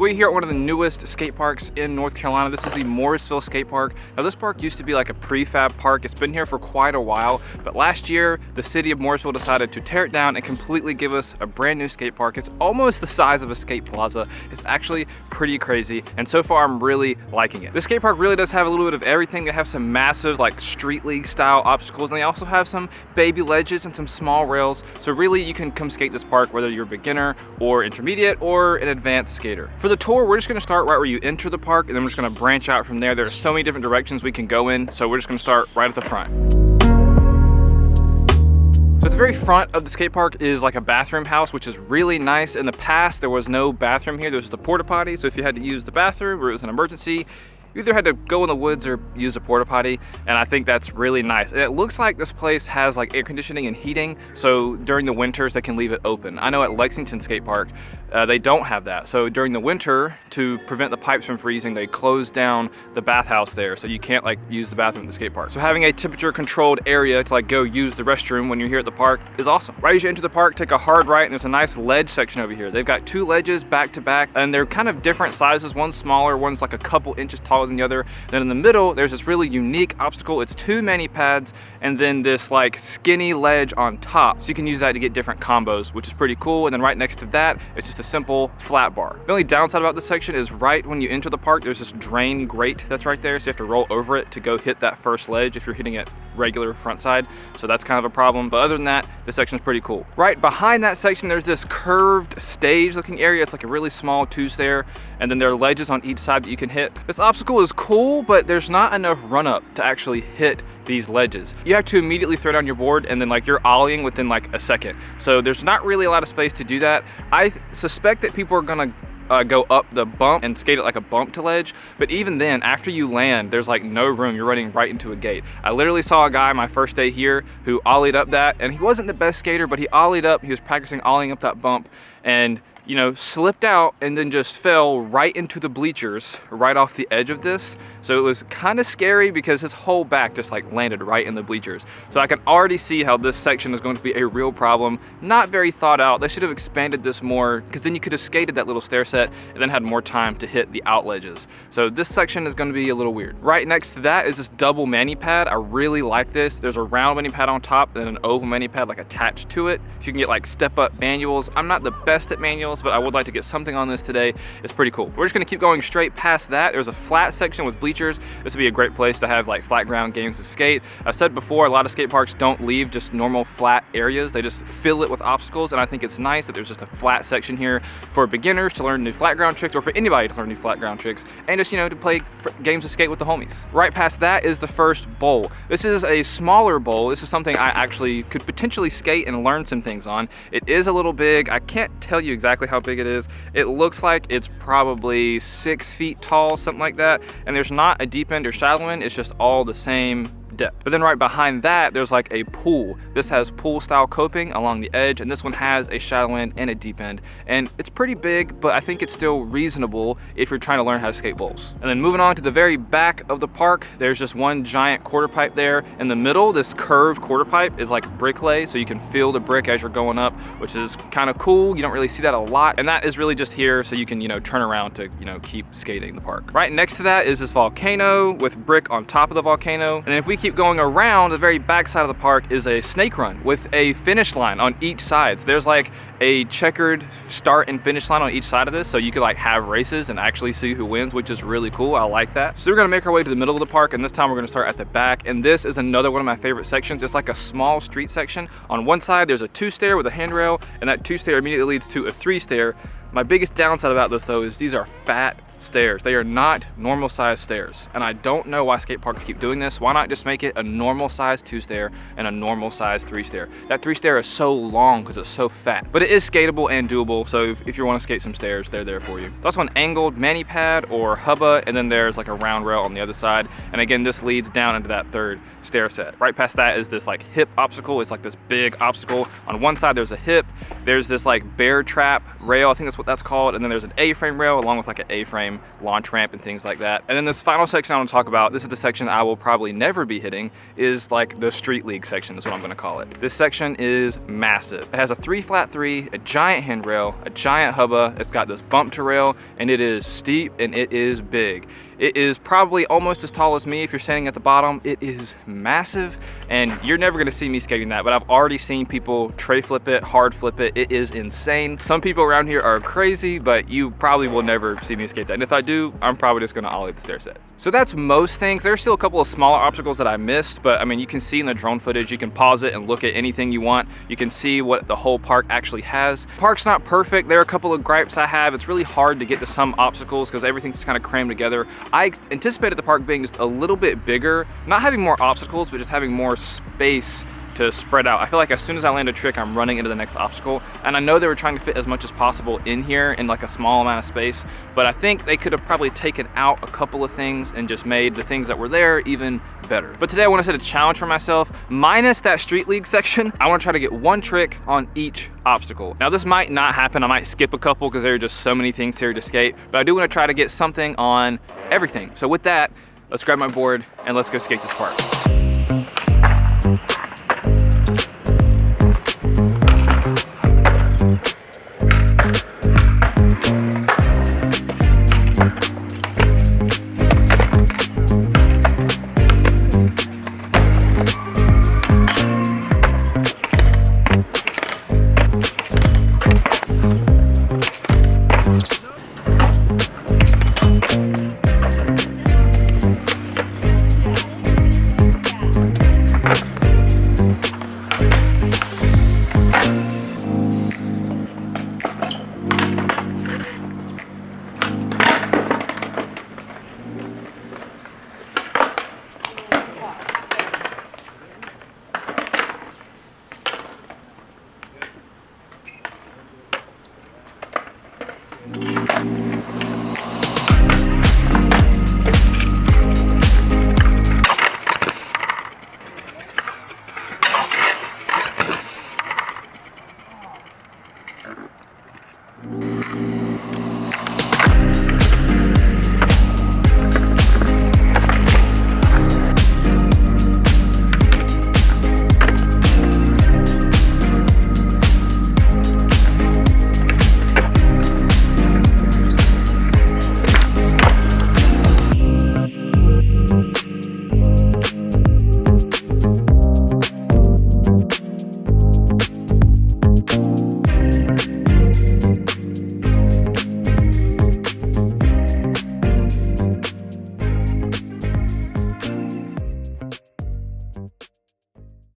We're here at one of the newest skate parks in North Carolina. This is the Mooresville skate park. Now this park used to be like a prefab park. It's been here for quite a while, but last year the city of Mooresville decided to tear it down and completely give us a brand new skate park. It's almost the size of a skate plaza. It's actually pretty crazy, and so far I'm really liking it. This skate park really does have a little bit of everything. They have some massive like street league style obstacles, and they also have some baby ledges and some small rails. So really you can come skate this park whether you're a beginner or intermediate or an advanced skater. For the tour, we're just going to start right where you enter the park, and then we're just going to branch out from there. There are so many different directions we can go in, so we're just going to start right at the front. So at the very front of the skate park is like a bathroom house, which is really nice. In the past, there was no bathroom here. There was just a porta potty, so if you had to use the bathroom or it was an emergency, you either had to go in the woods or use a porta potty, and I think that's really nice. And it looks like this place has like air conditioning and heating, so during the winters they can leave it open. I know at Lexington Skate Park they don't have that, so during the winter, to prevent the pipes from freezing, they close down the bathhouse there, so you can't like use the bathroom at the skate park. So having a temperature controlled area to like go use the restroom when you're here at the park is awesome. Right as you enter the park, take a hard right, and there's a nice ledge section over here. They've got two ledges back to back, and they're kind of different sizes. One's smaller, one's like a couple inches taller than the other. Then in the middle, there's this really unique obstacle. It's two mani pads and then this like skinny ledge on top. So you can use that to get different combos, which is pretty cool. And then right next to that, it's just a simple flat bar. The only downside about this section is right when you enter the park, there's this drain grate that's right there. So you have to roll over it to go hit that first ledge if you're hitting it regular front side. So that's kind of a problem. But other than that, this section is pretty cool. Right behind that section, there's this curved stage looking area. It's like a really small two-stair, and then there are ledges on each side that you can hit. This obstacle is cool, but there's not enough run up to actually hit these ledges. You have to immediately throw down your board, and then like you're ollieing within like a second. So there's not really a lot of space to do that. I suspect that people are gonna go up the bump and skate it like a bump to ledge, but even then, after you land, there's like no room. You're running right into a gate. I literally saw a guy my first day here who ollied up that, and he wasn't the best skater, but he ollied up. He was practicing ollieing up that bump, and you know, slipped out and then just fell right into the bleachers right off the edge of this. So it was kind of scary because his whole back just like landed right in the bleachers. So I can already see how this section is going to be a real problem. Not very thought out. They should have expanded this more, because then you could have skated that little stair set and then had more time to hit the out ledges. So this section is going to be a little weird. Right next to that is this double mani pad. I really like this. There's a round mani pad on top and then an oval mani pad like attached to it. So you can get like step up manuals. I'm not the best at manuals, but I would like to get something on this today. It's pretty cool. We're just gonna keep going straight past that. There's a flat section with bleachers. This would be a great place to have like flat ground games of skate. I've said before, a lot of skate parks don't leave just normal flat areas. They just fill it with obstacles, and I think it's nice that there's just a flat section here for beginners to learn new flat ground tricks, or for anybody to learn new flat ground tricks, and just, you know, to play games of skate with the homies. Right past that is the first bowl. This is a smaller bowl. This is something I actually could potentially skate and learn some things on. It is a little big. I can't tell you exactly how big it is. It looks like it's probably 6 feet tall, something like that, and there's not a deep end or shallow end. It's just all the same depth. But then right behind that, there's like a pool. This has pool style coping along the edge, and this one has a shallow end and a deep end, and it's pretty big, but I think it's still reasonable if you're trying to learn how to skate bowls. And then moving on to the very back of the park, there's just one giant quarter pipe there. In the middle, this curved quarter pipe is like brick lay, so you can feel the brick as you're going up, which is kind of cool. You don't really see that a lot, and that is really just here so you can, you know, turn around to, you know, keep skating the park. Right next to that is this volcano with brick on top of the volcano, and if we keep going around, the very back side of the park is a snake run with a finish line on each side. So there's like a checkered start and finish line on each side of this, so you could like have races and actually see who wins, which is really cool. I like that. So we're gonna make our way to the middle of the park, and this time we're gonna start at the back, and this is another one of my favorite sections. It's like a small street section. On one side there's a two-stair with a handrail, and that two-stair immediately leads to a three-stair. My biggest downside about this though is these are fat stairs. They are not normal size stairs, and I don't know why skate parks keep doing this. Why not just make it a normal size two-stair and a normal size three-stair? That three-stair is so long because it's so fat, but it is skatable and doable, so if you want to skate some stairs, they're there for you. There's also an angled mani pad or hubba, and then there's like a round rail on the other side, and again this leads down into that third stair set. Right past that is this like hip obstacle. It's like this big obstacle. On one side there's a hip, there's this like bear trap rail, I think that's what that's called, and then there's an A-frame rail along with like an A-frame frame, launch ramp, and things like that. And then this final section I want to talk about, this is the section I will probably never be hitting, is like the street league section is what I'm going to call it. This section is massive. It has a 3-flat-3, a giant handrail, a giant hubba. It's got this bump to rail, and it is steep and it is big. It is probably almost as tall as me if you're standing at the bottom. It is massive, and you're never gonna see me skating that, but I've already seen people tray flip it, hard flip it. It is insane. Some people around here are crazy, but you probably will never see me skate that. And if I do, I'm probably just gonna ollie the stair set. So that's most things. There's still a couple of smaller obstacles that I missed, but I mean, you can see in the drone footage, you can pause it and look at anything you want. You can see what the whole park actually has. Park's not perfect. There are a couple of gripes I have. It's really hard to get to some obstacles because everything's just kind of crammed together. I anticipated the park being just a little bit bigger, not having more obstacles, but just having more space to spread out. I feel like as soon as I land a trick, I'm running into the next obstacle. And I know they were trying to fit as much as possible in here in like a small amount of space, but I think they could have probably taken out a couple of things and just made the things that were there even better. But today I want to set a challenge for myself, minus that street league section. I want to try to get one trick on each obstacle. Now this might not happen. I might skip a couple because there are just so many things here to skate, but I do want to try to get something on everything. So with that, let's grab my board and let's go skate this park.